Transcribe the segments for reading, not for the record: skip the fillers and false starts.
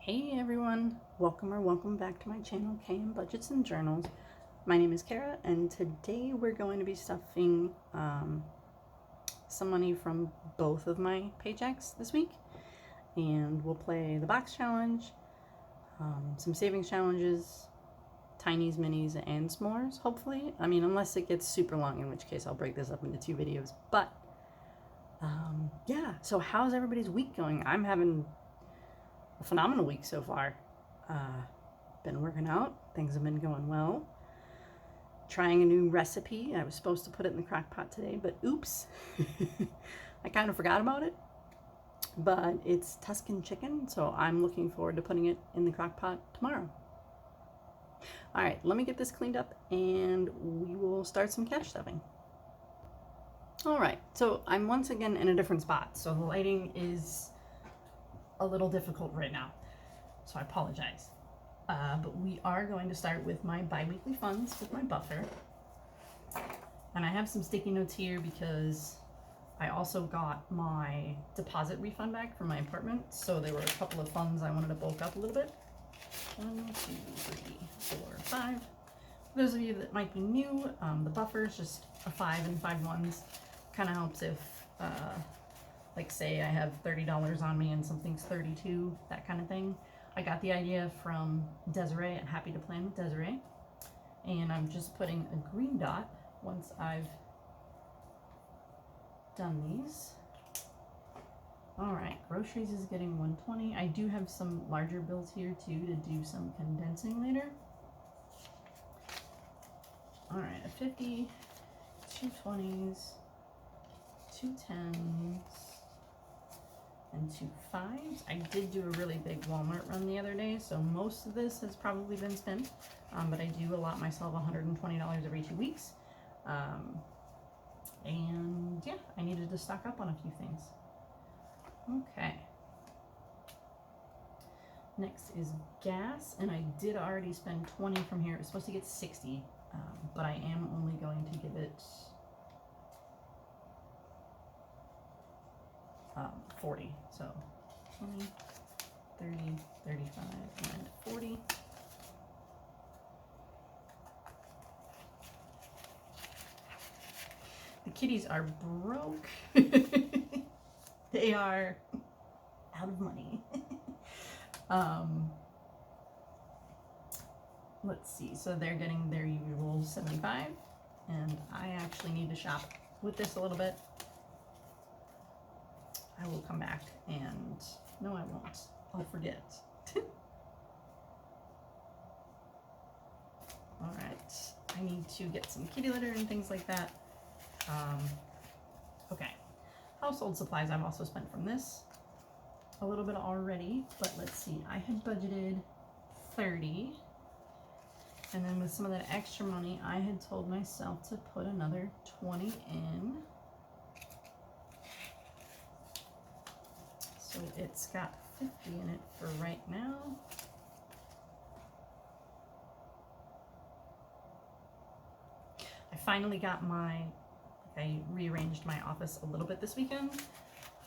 Hey everyone, welcome back to my channel, KM Budgets and Journals. My name is Kara, and today we're going to be stuffing some money from both of my paychecks this week, and we'll play the box challenge, some savings challenges, tinies, minis, and s'mores, hopefully. I mean, unless it gets super long, in which case I'll break this up into 2 videos, but yeah, so how's everybody's week going? I'm having a phenomenal week so far. Been working out, things have been going well. Trying a new recipe. I was supposed to put it in the crock pot today, but oops. I kind of forgot about it. But it's Tuscan chicken, so I'm looking forward to putting it in the crock pot tomorrow. All right, let me get this cleaned up and we will start some cash stuffing. All right, so I'm once again in a different spot, so the lighting is a little difficult right now, so I apologize. But we are going to start with my bi-weekly funds with my buffer. And I have some sticky notes here because I also got my deposit refund back from my apartment, so there were a couple of funds I wanted to bulk up a little bit. 1, 2, 3, 4, 5. For those of you that might be new, the buffer is just a 5 and 5 ones. Kind of helps if like say I have $30 on me and something's 32, that kind of thing. I got the idea from Desiree at Happy to Plan with Desiree, and I'm just putting a green dot once I've done these. All right, groceries is getting 120. I do have some larger bills here too to do some condensing later. All right, a 50, 2 20s, 2 10s, and 2 5s. I did do a really big Walmart run the other day, so most of this has probably been spent, but I do allot myself $120 every 2 weeks. And yeah, I needed to stock up on a few things. Okay. Next is gas, and I did already spend 20 from here. It was supposed to get 60, but I am only going to give it 40. So 20, 30, 35, and 40. The kitties are broke. They are out of money. Let's see, so they're getting their usual 75, and I actually need to shop with this a little bit. I will come back and, no I won't, I'll forget. Alright, I need to get some kitty litter and things like that. Okay, household supplies I've also spent from this a little bit already, but let's see, I had budgeted 30, and then with some of that extra money I had told myself to put another 20 in. So it's got 50 in it for right now. I finally got I rearranged my office a little bit this weekend.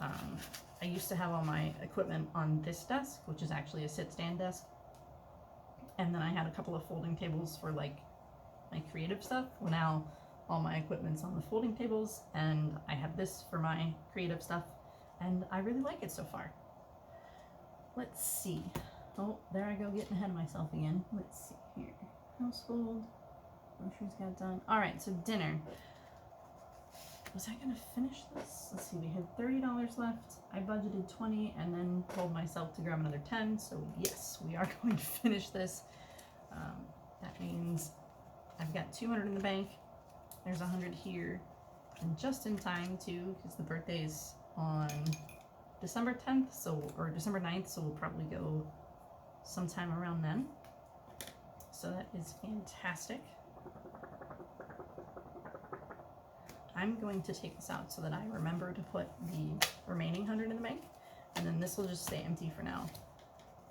I used to have all my equipment on this desk, which is actually a sit-stand desk. And then I had a couple of folding tables for like my creative stuff. Well, now all my equipment's on the folding tables, and I have this for my creative stuff, and I really like it so far. Let's see. Oh, there I go getting ahead of myself again. Let's see here. Household, groceries got done. All right, so dinner. Was I gonna finish this? Let's see, we had $30 left. I budgeted 20 and then told myself to grab another 10. So yes, we are going to finish this. That means I've got 200 in the bank. There's 100 here, and just in time too, because the birthday's on December 10th, or December 9th, so we'll probably go sometime around then. So that is fantastic. I'm going to take this out so that I remember to put the remaining 100 in the bank, and then this will just stay empty for now.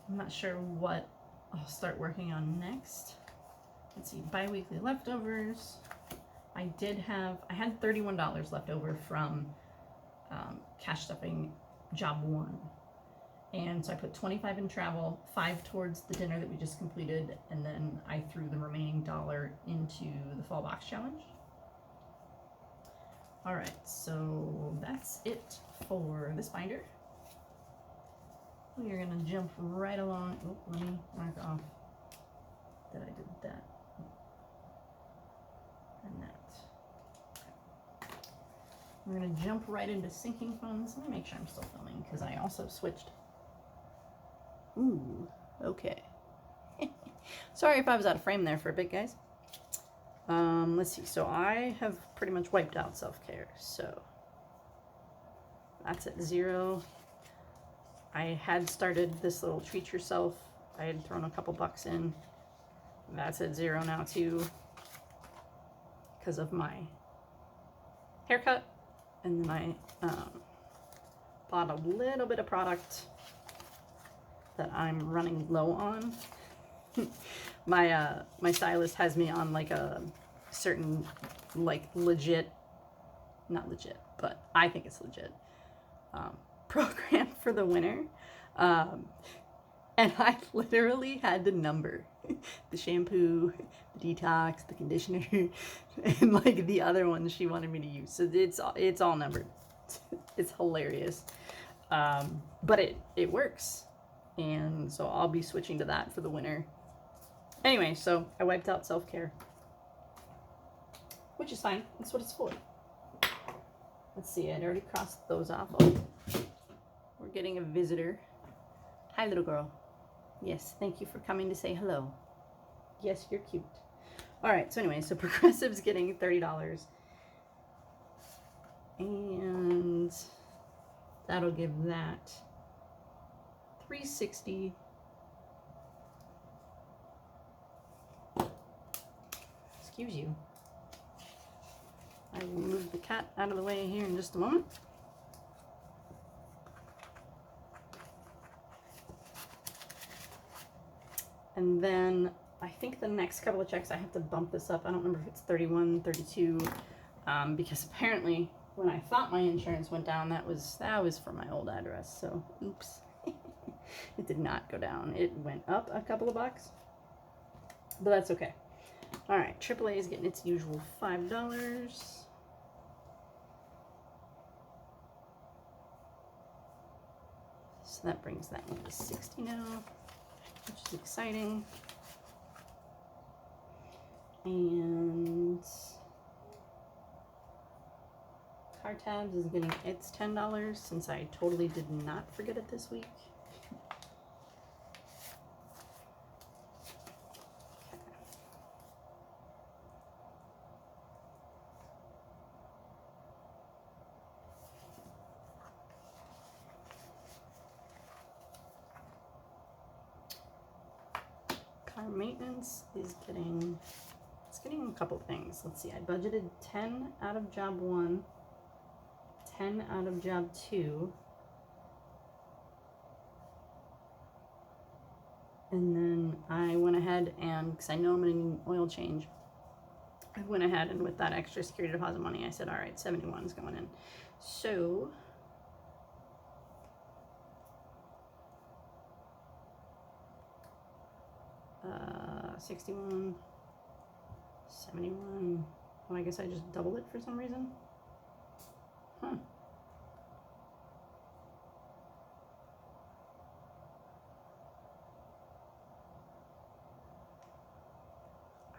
I'm not sure what I'll start working on next. Let's see, bi-weekly leftovers. I had $31 left over from cash stuffing job 1, And so I put 25 in travel, 5 towards the dinner that we just completed, and then I threw the remaining $1 into the fall box challenge. All right, so that's it for this binder. We're gonna jump right along. Oh, let me mark off that I did that and that. Okay. We're gonna jump right into sinking funds. Let me make sure I'm still filming because I also switched. Ooh, okay. Sorry if I was out of frame there for a bit, guys. Let's see. So I have pretty much wiped out self-care. So that's at 0. I had started this little treat yourself. I had thrown a couple bucks in. That's at 0 now too, because of my haircut. And then I bought a little bit of product that I'm running low on. My stylist has me on like a certain, like legit, not legit, but I think it's legit, program for the winter. And I literally had to number the shampoo, the detox, the conditioner, and like the other ones she wanted me to use. So it's all numbered. It's hilarious. But it works. And so I'll be switching to that for the winter. Anyway, so I wiped out self-care, which is fine. That's what it's for. Let's see, I'd already crossed those off. Oh, we're getting a visitor. Hi, little girl. Yes, thank you for coming to say hello. Yes, you're cute. All right, so anyway, so Progressive's getting $30. And that'll give that $360. Excuse you. I will move the cat out of the way here in just a moment. And then I think the next couple of checks I have to bump this up. I don't remember if it's 31, 32, because apparently when I thought my insurance went down, that was for my old address. So oops, it did not go down. It went up a couple of bucks, but that's okay. All right, AAA is getting its usual $5. So that brings that one to 60 now, which is exciting. And Car Tabs is getting its $10 since I totally did not forget it this week. Car maintenance is getting, it's getting a couple things. Let's see, I budgeted 10 out of job 1, 10 out of job 2, and then I went ahead and, because I know I'm going to need an oil change, I went ahead and with that extra security deposit money, I said, all right, 71 is going in. So 61, 71. Oh, I guess I just doubled it for some reason. Huh.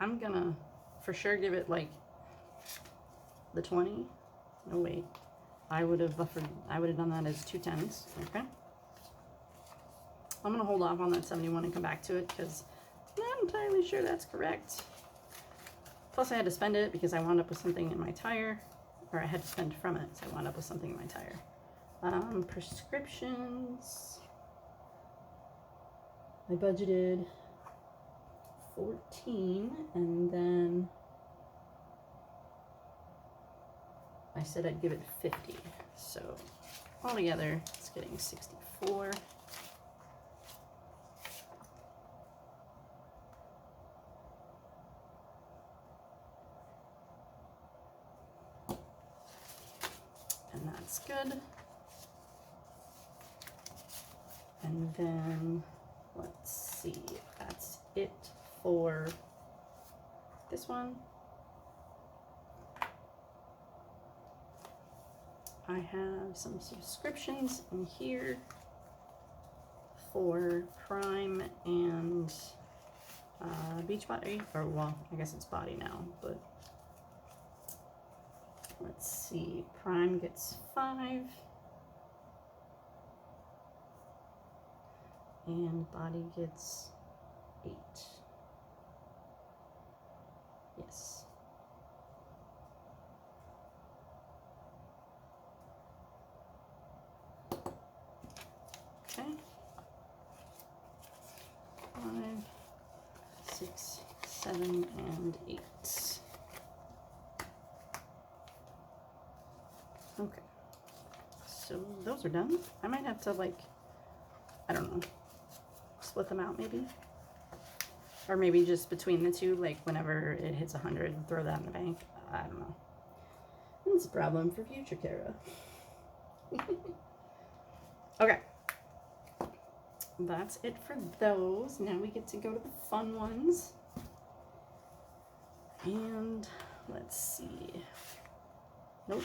I'm gonna for sure give it like the 20. No, wait. I would have done that as 2 10s. Okay. I'm gonna hold off on that 71 and come back to it because I'm not entirely sure that's correct. Plus I had to spend it because I wound up with something in my tire, or I had to spend from it, so I wound up with something in my tire. Prescriptions, I budgeted 14, and then I said I'd give it 50. So altogether, it's getting 64. And that's good. And then, let's see, that's it for this one. I have some subscriptions in here for Prime and Beachbody, or well, I guess it's Body now, but let's see, Prime gets 5 and Body gets 8. Yes. Okay. 5, 6, 7, and 8. Okay. So those are done. I might have to, like, I don't know, split them out maybe. Or maybe just between the two, like whenever it hits 100, throw that in the bank. I don't know. That's a problem for future Kara. Okay. That's it for those. Now we get to go to the fun ones. And let's see. Nope.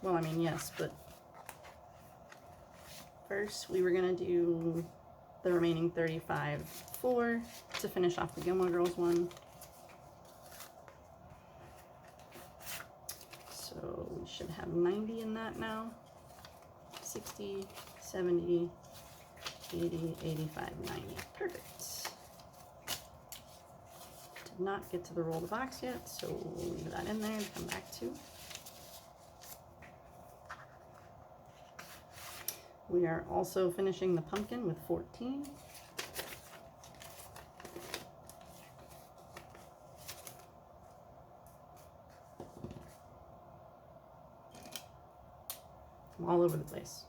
Well, I mean, yes, but first we were going to do the remaining 35 4 to finish off the Gilmore Girls one. So we should have 90 in that now. 60, 70, 80, 85, 90. Perfect. Did not get to the roll the box yet, so we'll leave that in there and come back to. We are also finishing the pumpkin with 14. I'm all over the place.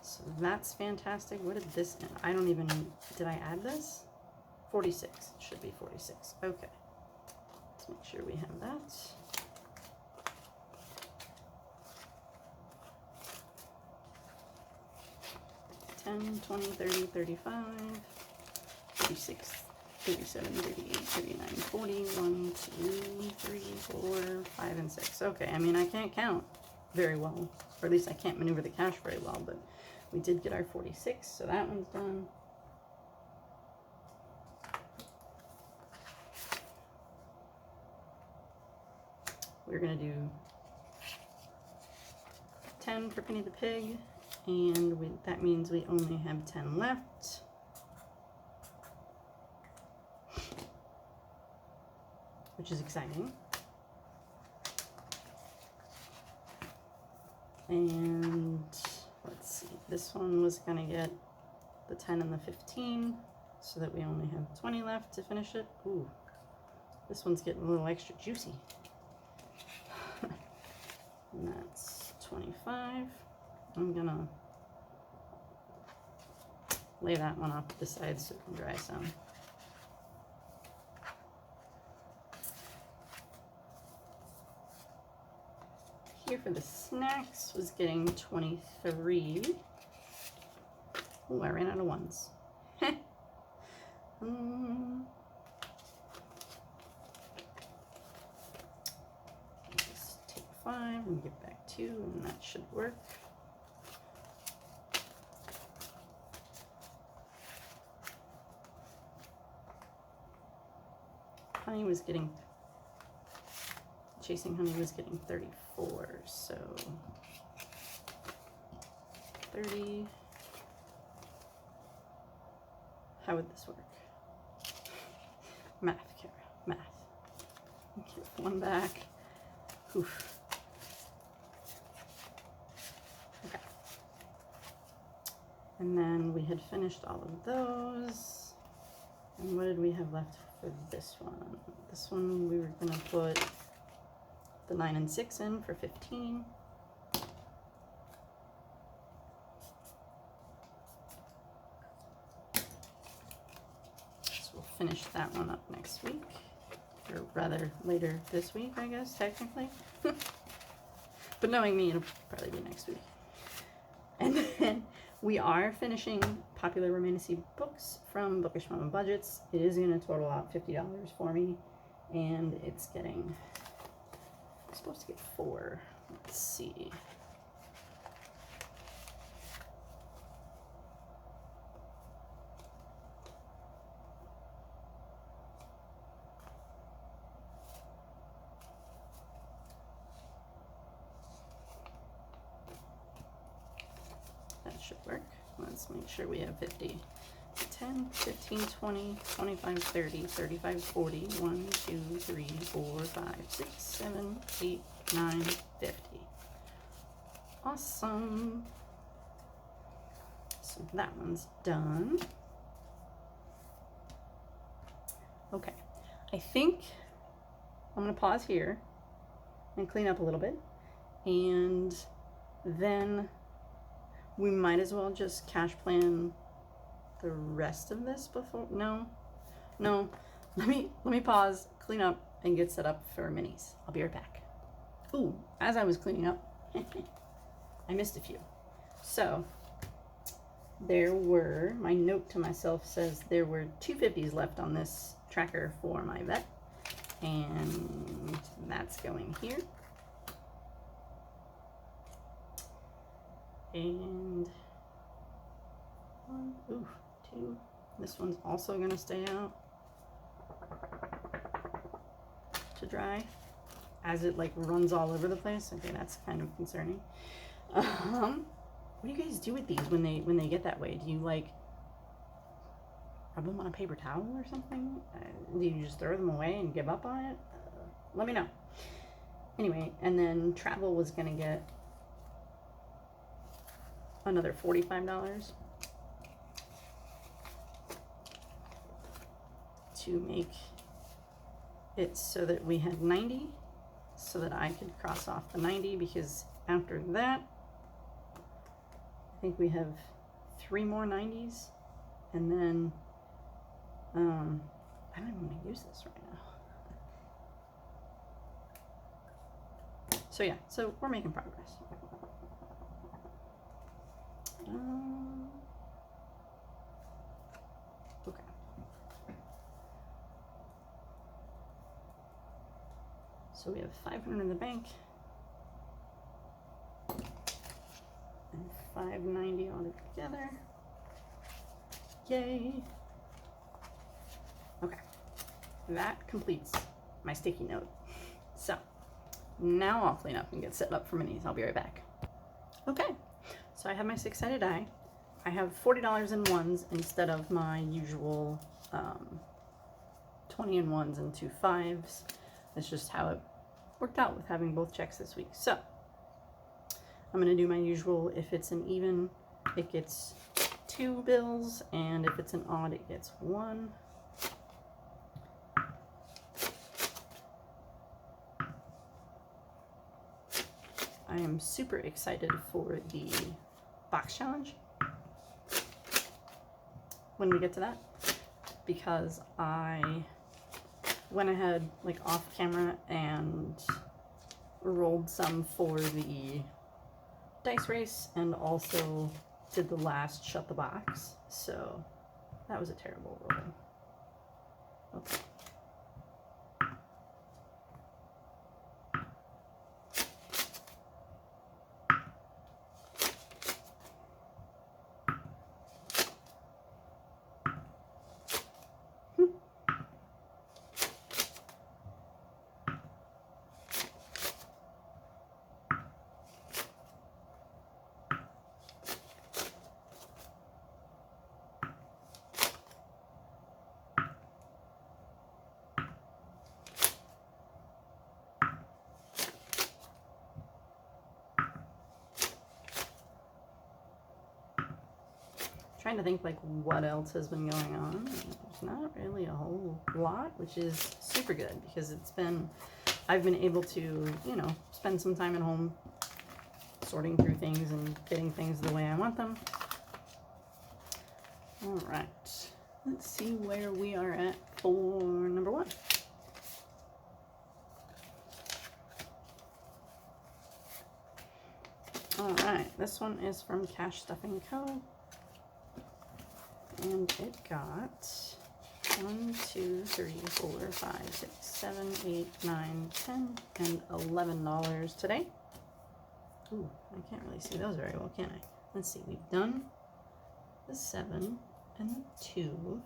So that's fantastic. What did this end? I don't even, did I add this? 46. It should be 46. Okay. Let's make sure we have that. 10, 20, 30, 35, 36, 37, 38, 39, 40, 1, 2, 3, 4, 5, and 6. Okay, I mean, I can't count very well, or at least I can't maneuver the cash very well, but we did get our 46, so that one's done. We're going to do 10 for Penny the Pig. And that means we only have 10 left. Which is exciting. And let's see, this one was gonna get the 10 and the 15, so that we only have 20 left to finish it. Ooh, this one's getting a little extra juicy. And that's 25. I'm gonna lay that one off to the side so it can dry some. Here for the snacks was getting 23. Ooh, I ran out of ones. Just take 5 and get back 2, and that should work. Honey was getting, Chasing Honey was getting 34, so 30. How would this work? Math, Kara, math. Get one back. Oof. Okay. And then we had finished all of those. And what did we have left for this one? This one we were going to put the 9 and 6 in for 15. So we'll finish that one up next week, or rather later this week, I guess, technically. But knowing me, it'll probably be next week. And then we are finishing Popular Romantasy books from Bookish Mama Budgets. It is going to total out $50 for me, and it's getting, I'm supposed to get 4. Let's see. That should work. Let's make sure we have 50. 10, 15, 20, 25, 30, 35, 40, 1, 2, 3, 4, 5, 6, 7, 8, 9, 50. Awesome. So that one's done. Okay, I think I'm gonna pause here and clean up a little bit, and then we might as well just cash plan the rest of this before. No, let me pause, clean up, and get set up for minis. I'll be right back. Ooh, as I was cleaning up, I missed a few. So there were, my note to myself says there were 250s left on this tracker for my vet, and that's going here. And 1, ooh, 2. This one's also gonna stay out to dry as it like runs all over the place. Okay, that's kind of concerning. What do you guys do with these when they get that way? Do you like rub them on a paper towel or something? Do you just throw them away and give up on it? Let me know. Anyway, and then travel was gonna get another $45 to make it so that we had 90, so that I could cross off the 90, because after that I think we have 3 more 90s, and then I don't even want to use this right now. So yeah, so we're making progress. Okay. So we have 500 in the bank and 590 all together. Yay. Okay, that completes my sticky note. So now I'll clean up and get set up for minis. I'll be right back. Okay, so I have my 6-sided die. I have $40 in ones instead of my usual 20 in ones and 2 5s. That's just how it worked out with having both checks this week. So I'm gonna do my usual. If it's an even, it gets 2 bills, and if it's an odd, it gets 1. I am super excited for the box challenge when we get to that, because I went ahead like off camera and rolled some for the dice race, and also did the last shut the box, so that was a terrible roll. Okay. Trying to think like what else has been going on. There's not really a whole lot, which is super good, because I've been able to, you know, spend some time at home sorting through things and getting things the way I want them. All right, let's see where we are at for number 1. All right, right, this one is from Cash Stuffing Co. And it got 1, 2, 3, 4, 5, 6, 7, 8, 9, 10, and $11 today. Ooh, I can't really see those very well, can I? Let's see, we've done the 7 and the 2.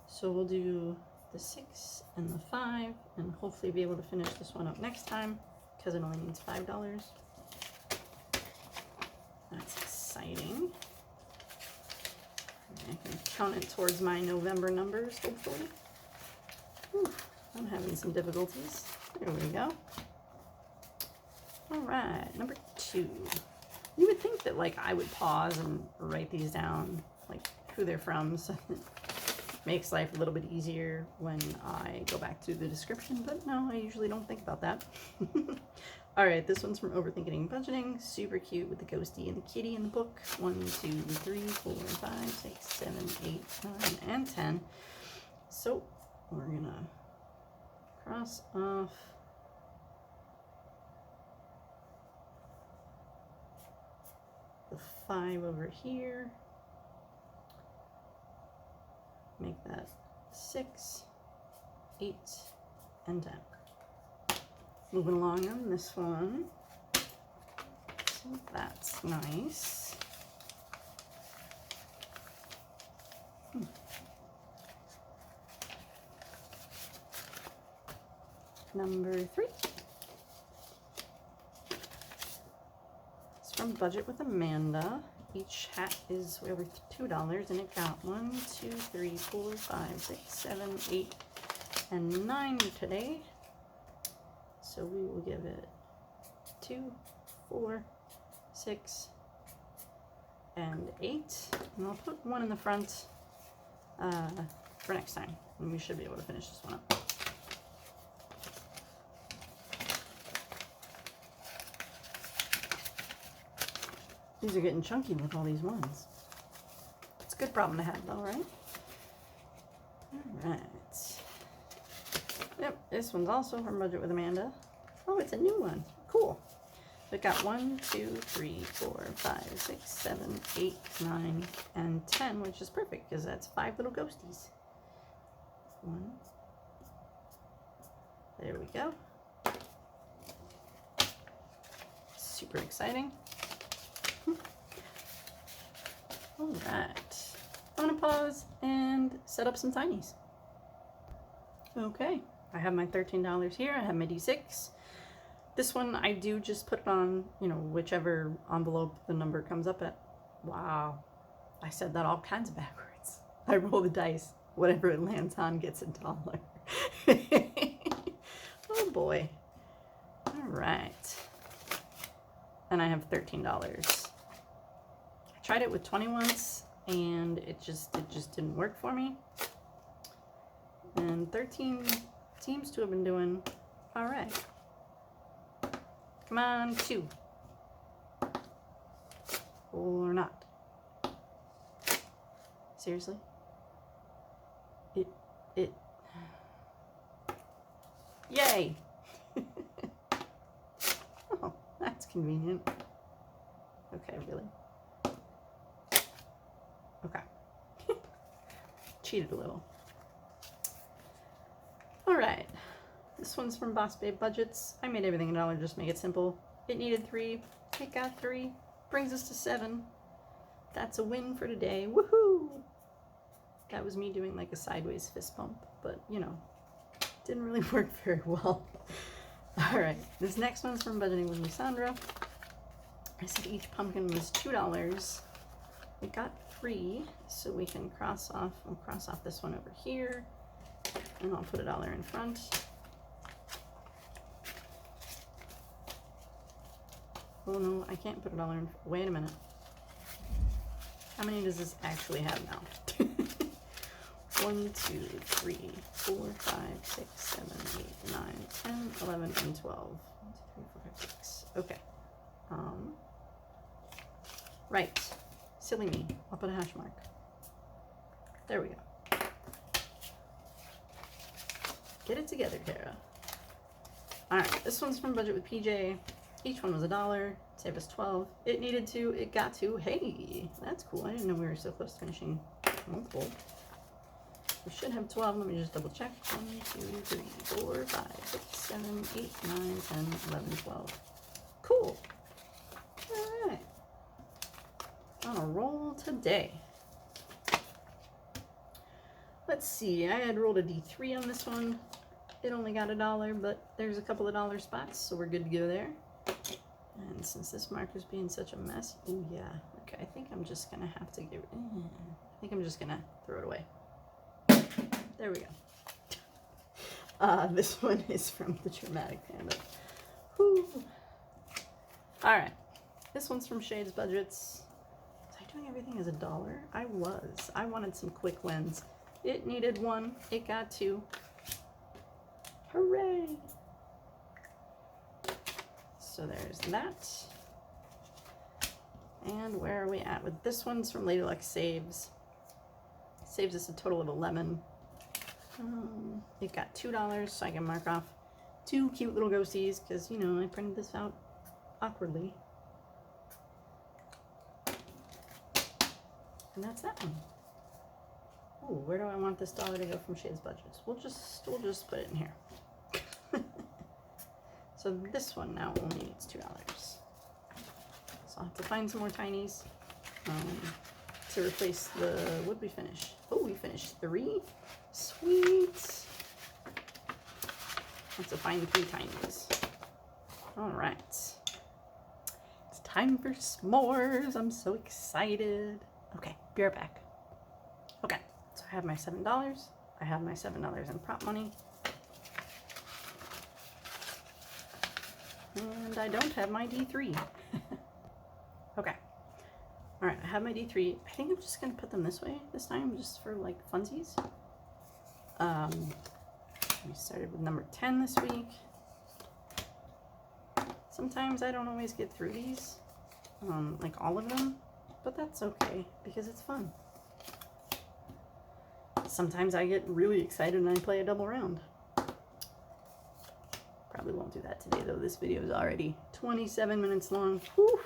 So we'll do the 6 and the 5, and hopefully be able to finish this one up next time, because it only needs $5. That's exciting. I can count it towards my November numbers, hopefully. Whew, I'm having some difficulties. There we go. All right, number 2. You would think that, like, I would pause and write these down, like, who they're from, so it makes life a little bit easier when I go back to the description, but no, I usually don't think about that. All right, this one's from Overthinking Budgeting. Super cute with the ghosty and the kitty in the book. 1, 2, 3, 4, 5, 6, 7, 8, 9, and 10. So we're gonna cross off the 5 over here. Make that 6, 8, and 10. Moving along on this one. So that's nice. Number 3. It's from Budget with Amanda. Each hat is over $2, and it got 1, 2, 3, 4, 5, 6, 7, 8, and 9 today. So we will give it 2, 4, 6, and 8. And I'll put 1 in the front for next time, and we should be able to finish this one up. These are getting chunky with all these ones. It's a good problem to have, though, right? All right. Yep, this one's also from Budget with Amanda. Oh, it's a new one. Cool. We've got 1, 2, 3, 4, 5, 6, 7, 8, 9, and 10, which is perfect because that's 5 little ghosties. 1. There we go. Super exciting. All right. I'm gonna pause and set up some tinies. Okay, I have my $13 here. I have my D6. This one, I do just put it on, you know, whichever envelope the number comes up at. Wow, I said that all kinds of backwards. I roll the dice. Whatever it lands on gets $1. Oh boy. All right. And I have $13. I tried it with 20 once, and it just didn't work for me. And 13 seems to have been doing all right. Come on, 2. Or not. Seriously? It. Yay! Oh, that's convenient. Okay, really? Okay. Cheated a little. Alright. This one's from Boss Babe Budgets. I made everything $1, just make it simple. It needed 3. It got 3. Brings us to 7. That's a win for today. Woohoo! That was me doing like a sideways fist pump, but you know, didn't really work very well. Alright, this next one's from Budgeting with Lysandra. I said each pumpkin was $2. It got 3, so we can cross off. We'll cross off this one over here, and I'll put $1 in front. Oh no, I can't put $1 in. Wait a minute. How many does this actually have now? 1, 2, 3, 4, 5, 6, 7, 8, 9, 10, 11, and 12. 1, 2, 3, 4, 5, 6. Okay. Right. Silly me. I'll put a hash mark. There we go. Get it together, Kara. Alright, this one's from Budget with PJ. Each one was $1. Save us 12. It needed to, it got to. Hey, that's cool. I didn't know we were so close to finishing multiple. We should have 12. Let me just double check. 1, 2, 3, 4, 5, 6, 7, 8, 9, 10, 11, 12. Cool. All right. On a roll today. Let's see. I had rolled a D3 on this one. It only got $1, but there's a couple of dollar spots, so we're good to go there. And since this marker's being such a mess, oh yeah. Okay, I think I'm just gonna have to give. I think I'm just gonna throw it away. There we go. This one is from the Dramatic Panda. Whew. All right, this one's from Shades Budgets. Was I doing everything as $1? I was. I wanted some quick wins. It needed 1. It got 2. Hooray! So there's that. And where are we at with this one's from Lady Luck Saves. Saves us a total of 11. It got $2, so I can mark off 2 cute little ghosties because, you know, I printed this out awkwardly. And that's that one. Ooh, where do I want this dollar to go from Shades Budgets? We'll just put it in here. So this one now only needs $2. So I'll have to find some more tinies to replace the, what did we finish? Oh, we finished 3. Sweet. Have to find 3 tinies. All right. It's time for s'mores. I'm so excited. Okay, be right back. Okay, so I have my $7. I have my $7 in prop money. And I don't have my D3. Okay. All right, I have my D3. I think I'm just gonna put them this way this time, just for like funsies. We started with number 10 this week. Sometimes I don't always get through these, like all of them, but that's okay because it's fun. Sometimes I get really excited and I play a double round. Probably won't do that today though. This video is already 27 minutes long. Whew.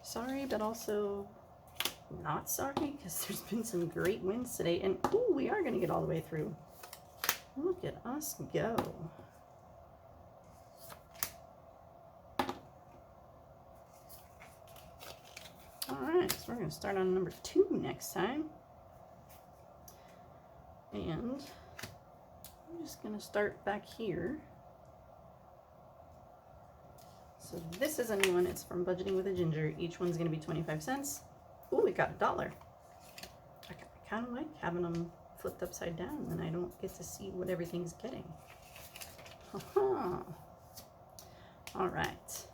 Sorry, but also not sorry because there's been some great wins today. And ooh, we are going to get all the way through. Look at us go. All right, so we're going to start on number 2 next time. And I'm just going to start back here. So this is a new one. It's from Budgeting with a Ginger. Each one's going to be 25 cents. Ooh, we got $1. I kind of like having them flipped upside down, and I don't get to see what everything's getting. All right.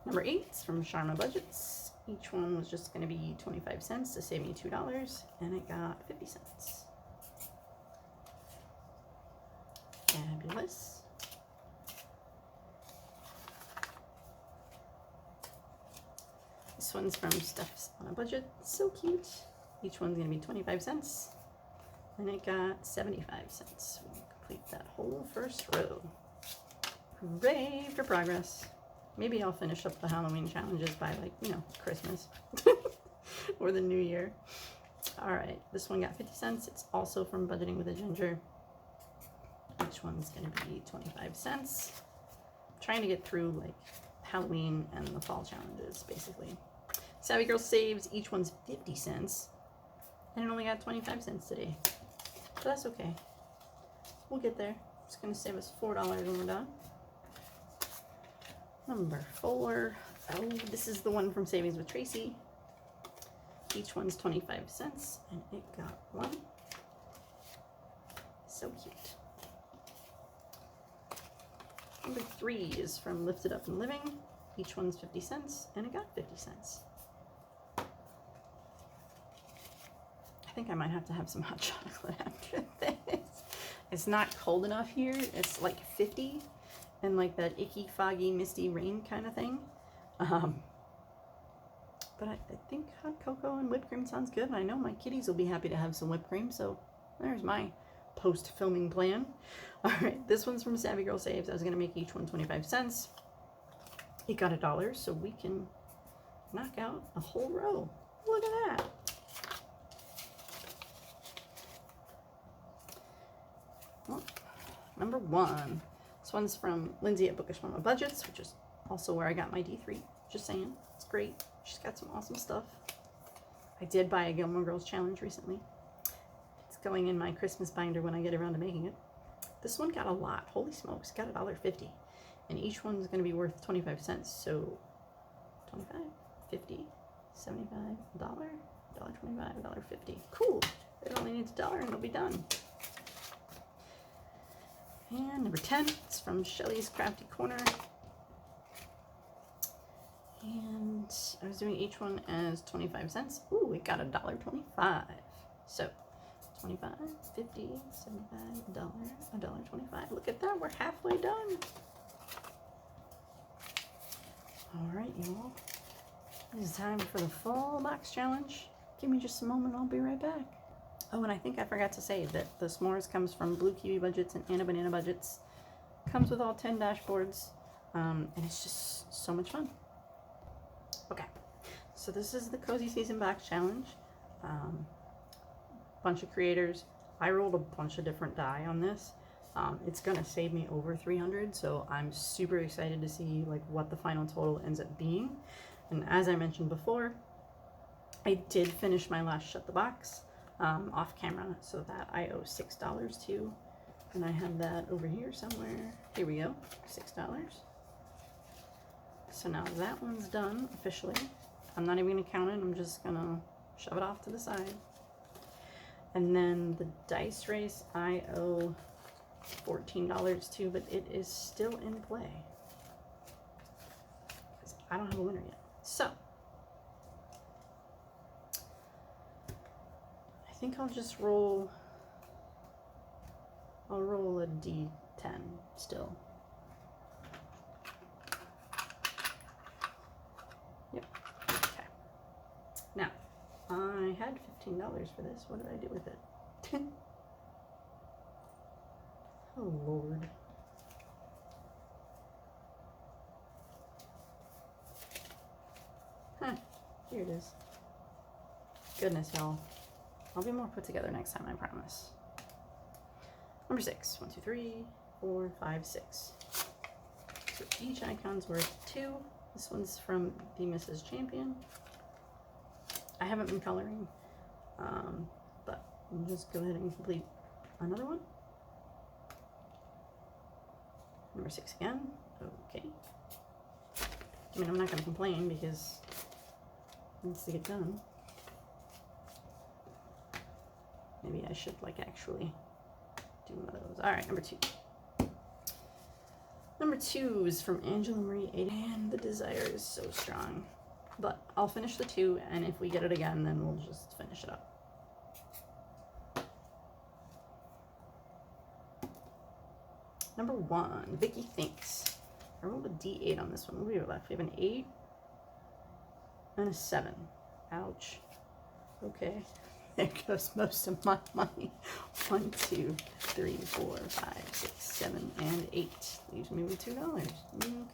Number 8 is from Sharma Budgets. Each one was just going to be 25 cents to save me $2, and it got 50 cents. Fabulous. This one's from Stuff's on a Budget. So cute. Each one's going to be 25 cents. And it got 75 cents. We can complete that whole first row. Hooray for progress. Maybe I'll finish up the Halloween challenges by, like, you know, Christmas. Or the New Year. Alright, this one got 50 cents. It's also from Budgeting with a Ginger. Each one's going to be 25 cents. I'm trying to get through, like, Halloween and the fall challenges, basically. Savvy Girl Saves. Each one's 50 cents. And it only got 25 cents today. But that's okay. We'll get there. It's going to save us $4 when we're done. Number 4. Oh, this is the one from Savings with Tracy. Each one's 25 cents. And it got 1. So cute. Number 3 is from Lifted Up and Living. Each one's 50 cents. And it got 50 cents. I think I might have to have some hot chocolate after this. It's not cold enough here. It's like 50 and like that icky, foggy, misty rain kind of thing. But I think hot cocoa and whipped cream sounds good. And I know my kitties will be happy to have some whipped cream. So there's my post-filming plan. All right, this one's from Savvy Girl Saves. I was going to make each one 25 cents. He got $1, so we can knock out a whole row. Look at that. Well, number 1. This one's from Lindsay at Bookish Mama Budgets, which is also where I got my D3. Just saying, it's great. She's got some awesome stuff. I did buy a Gilmore Girls challenge recently. It's going in my Christmas binder when I get around to making it. This one got a lot. Holy smokes, got $1.50. And each one's going to be worth 25 cents. So 25, 50, 75, $1, $1.25, $1.50. Cool. It only needs $1 and it'll be done. And number 10, it's from Shelly's Crafty Corner. And I was doing each one as 25 cents. Ooh, we got $1.25. So 25, 50, 75, $1, $1.25. Look at that, we're halfway done. All right, you all. It's time for the full box challenge. Give me just a moment, I'll be right back. Oh, and I think I forgot to say that the s'mores comes from Blue Kiwi Budgets and Anna Banana Budgets. Comes with all 10 dashboards, and it's just so much fun. Okay, so this is the Cozy Season Box Challenge. Bunch of creators. I rolled a bunch of different die on this. It's gonna save me over 300, so I'm super excited to see like what the final total ends up being. And as I mentioned before, I did finish my last Shut the Box off camera, so that I owe $6 to, and I have that over here somewhere. Here we go, $6. So now that one's done officially. I'm not even gonna count it, I'm just gonna shove it off to the side. And then the dice race I owe $14 to, but it is still in play because I don't have a winner yet. So I think I'll just roll. I'll roll a D10 still. Yep. Okay. Now I had $15 for this. What did I do with it? Oh Lord. Huh, here it is. Goodness, y'all. I'll be more put together next time, I promise. Number 6. 1, 2, 3, 4, 5, 6. So each icon's worth 2. This one's from the Mrs. Champion. I haven't been coloring, but I'll just go ahead and complete another one. Number 6 again. Okay. I mean, I'm not going to complain because it needs to get done. Maybe I should, like, actually do one of those. All right, number 2. Number 2 is from Angela Marie 80. And the desire is so strong. But I'll finish the 2, and if we get it again, then we'll just finish it up. Number 1, Vicky Thinks. I rolled a D8 on this one. What do we have left? We have an 8 and a 7. Ouch. Okay. There goes most of my money. 1, 2, 3, 4, 5, 6, 7, and 8. Leaves me with $2.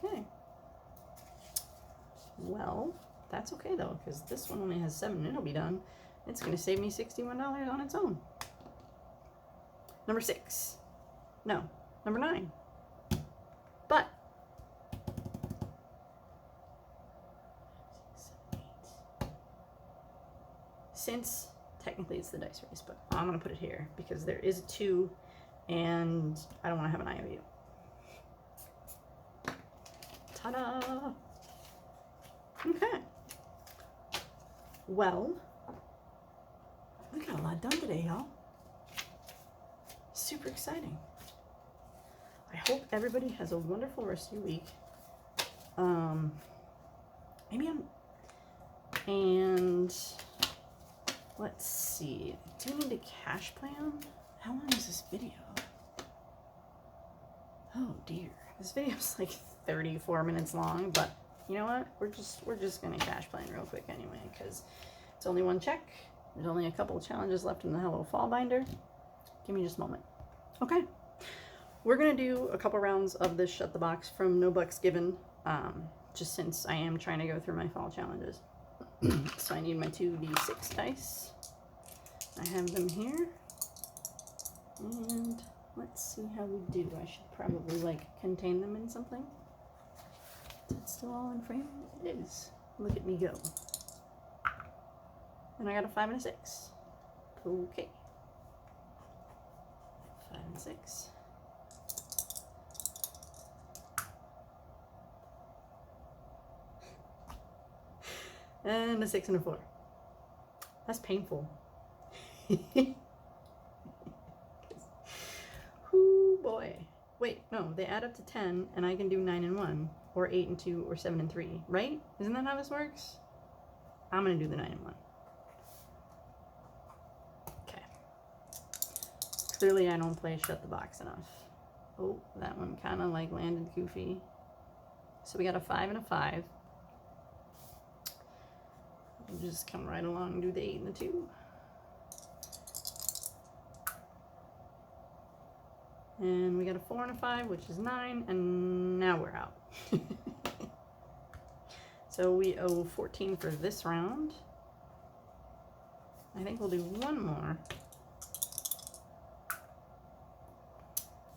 Okay. Well, that's okay though, because this one only has 7 and it'll be done. It's going to save me $61 on its own. Number 6. No. Number 9. But since technically it's the dice race, but I'm going to put it here because there is a 2 and I don't want to have an IOU. Ta-da! Okay. Well, we got a lot done today, y'all. Super exciting. I hope everybody has a wonderful rest of your week. And let's see. Do you need a cash plan? How long is this video? Oh dear. This video is like 34 minutes long, but you know what? We're just gonna cash plan real quick anyway, because it's only one check. There's only a couple of challenges left in the Hello Fall binder. Give me just a moment. Okay. We're gonna do a couple rounds of this Shut the Box from No Bucks Given just since I am trying to go through my fall challenges. So I need my 2d6 dice. I have them here. And let's see how we do. I should probably like contain them in something. Is it still all in frame? It is. Look at me go. And I got a 5 and a 6. Okay. 5 and 6. And a 6 and a 4. That's painful. Ooh, boy. Wait, no, they add up to 10, and I can do 9 and 1, or 8 and 2, or 7 and 3, right? Isn't that how this works? I'm gonna do the 9 and 1. Okay. Clearly I don't play Shut the Box enough. Oh, that one kind of like landed goofy. So we got a 5 and a 5. We'll just come right along and do the 8 and the 2. And we got a 4 and a 5, which is 9, and now we're out. So we owe 14 for this round. I think we'll do one more.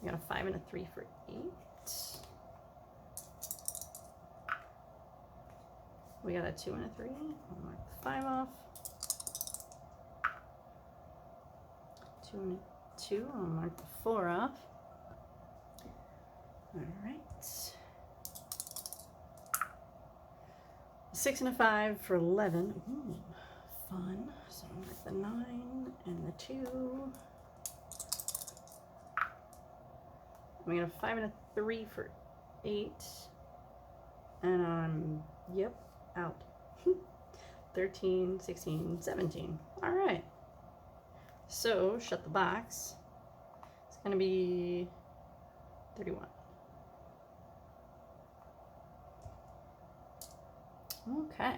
We got a 5 and a 3 for 8. We got a 2 and a 3. I'll mark the 5 off. 2 and a 2. I'll mark the 4 off. All right. 6 and a 5 for 11. Ooh, fun. So I'll mark the 9 and the 2. We got a 5 and a 3 for 8. And I'm, yep, out. 13, 16, 17. All right. So, Shut the Box. It's going to be 31. Okay.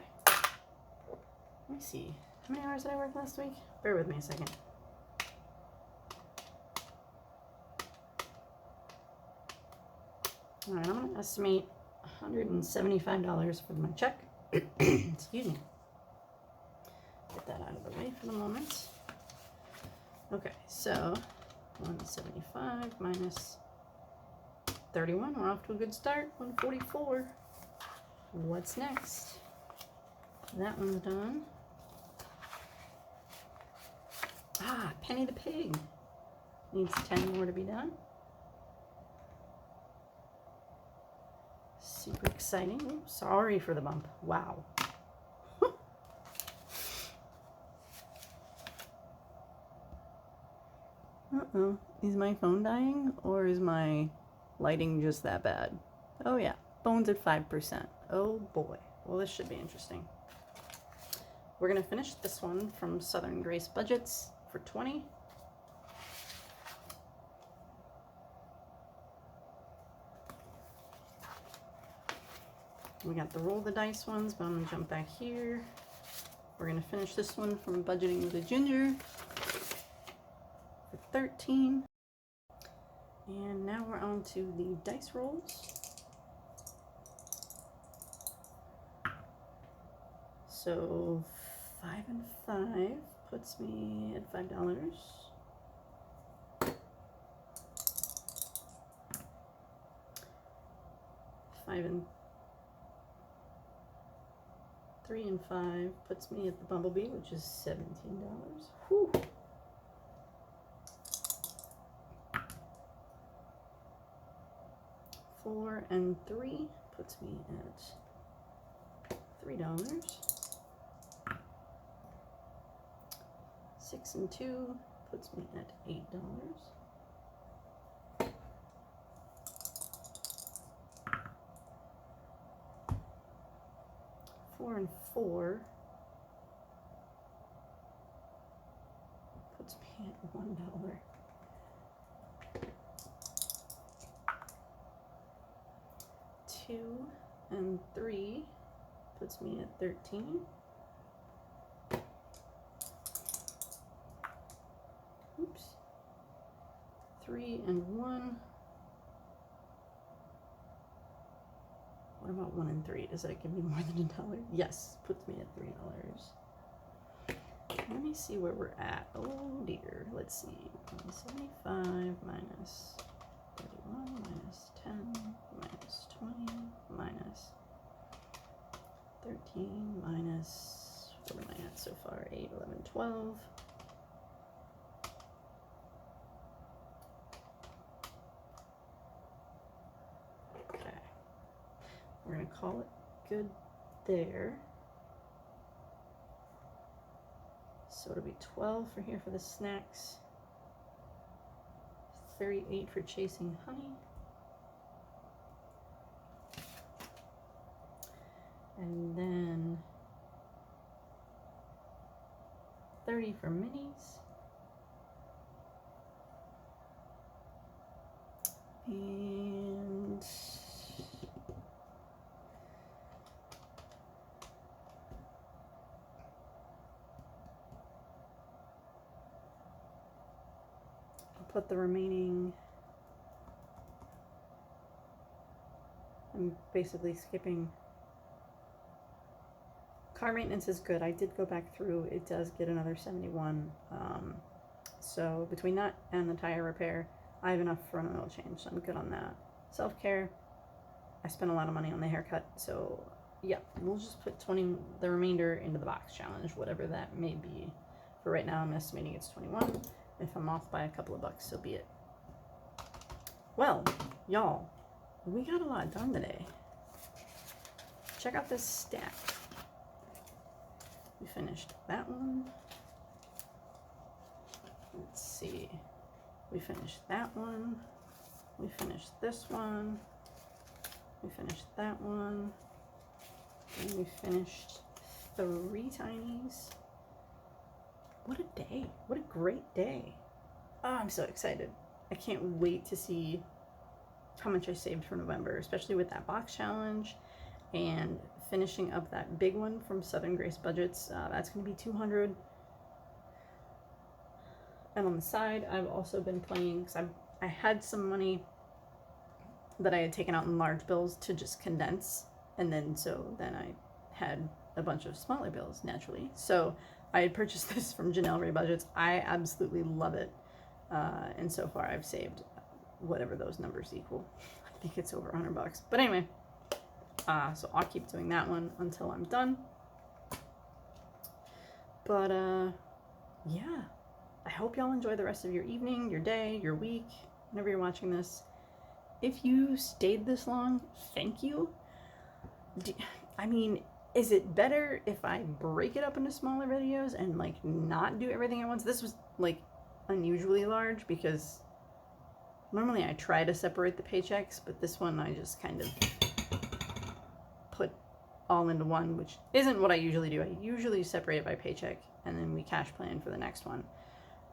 Let me see. How many hours did I work last week? Bear with me a second. All right, I'm going to estimate $175 for my check. Excuse me. Get that out of the way for the moment. Okay, so 175 minus 31. We're off to a good start. 144. What's next? That one's done. Ah, Penny the Pig. Needs 10 more to be done. Super exciting. Ooh, sorry for the bump. Wow. Uh-oh. Is my phone dying or is my lighting just that bad? Oh yeah. Phone's at 5%. Oh boy. Well, this should be interesting. We're going to finish this one from Southern Grace Budgets for 20. We got the roll the dice ones, but I'm going to jump back here. We're going to finish this one from Budgeting with a Ginger for 13. And now we're on to the dice rolls. So 5 and 5 puts me at $5. 5 and 3 and 5 puts me at the Bumblebee, which is $17. Whew. Four and 3 puts me at $3. 6 and 2 puts me at $8. 4 and 4 puts me at $1. 2 and 3 puts me at 13. Oops. 3 and 1. What about 1 and 3? Does that give me more than $1? Yes, puts me at $3. Let me see where we're at. Oh dear. Let's see. 75 minus 31 minus 10 minus 20 minus 13 minus, what am I at so far? 8, 11, 12. Okay. We're going to call it good there. So it'll be 12 for here for the snacks, 38 for chasing honey, and then 30 for minis, and put the remaining, I'm basically skipping. Car maintenance is good. I did go back through. It does get another 71. So between that and the tire repair, I have enough for an oil change, so I'm good on that. Self-care, I spent a lot of money on the haircut, so yeah, we'll just put the remainder into the box challenge, whatever that may be. For right now, I'm estimating it's 21. If I'm off by a couple of bucks, so be it. Well, y'all, we got a lot done today. Check out this stack. We finished that one. Let's see. We finished that one. We finished this one. We finished that one. And we finished 3 tinies. What a day. What a great day. Oh, I'm so excited. I can't wait to see how much I saved for November, especially with that box challenge and finishing up that big one from Southern Grace Budgets. That's going to be $200. And on the side, I've also been playing, because I had some money that I had taken out in large bills to just condense. And then I had a bunch of smaller bills, naturally. So I had purchased this from Janelle Ray Budgets. I absolutely love it. And so far I've saved whatever those numbers equal. I think it's over $100. But anyway, so I'll keep doing that one until I'm done. But yeah, I hope y'all enjoy the rest of your evening, your day, your week, whenever you're watching this. If you stayed this long, thank you. I mean, is it better if I break it up into smaller videos and like not do everything at once? This was like unusually large because normally I try to separate the paychecks, but this one I just kind of put all into one, which isn't what I usually do. I usually separate it by paycheck and then we cash plan for the next one.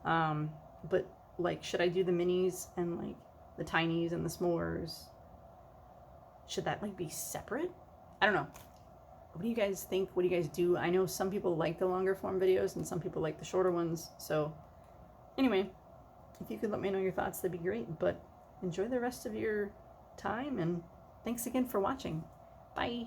But like, should I do the minis and like the tinies and the s'mores? Should that like be separate? I don't know. What do you guys think? What do you guys do? I know some people like the longer form videos and some people like the shorter ones. So anyway, if you could let me know your thoughts, that'd be great. But enjoy the rest of your time and thanks again for watching. Bye.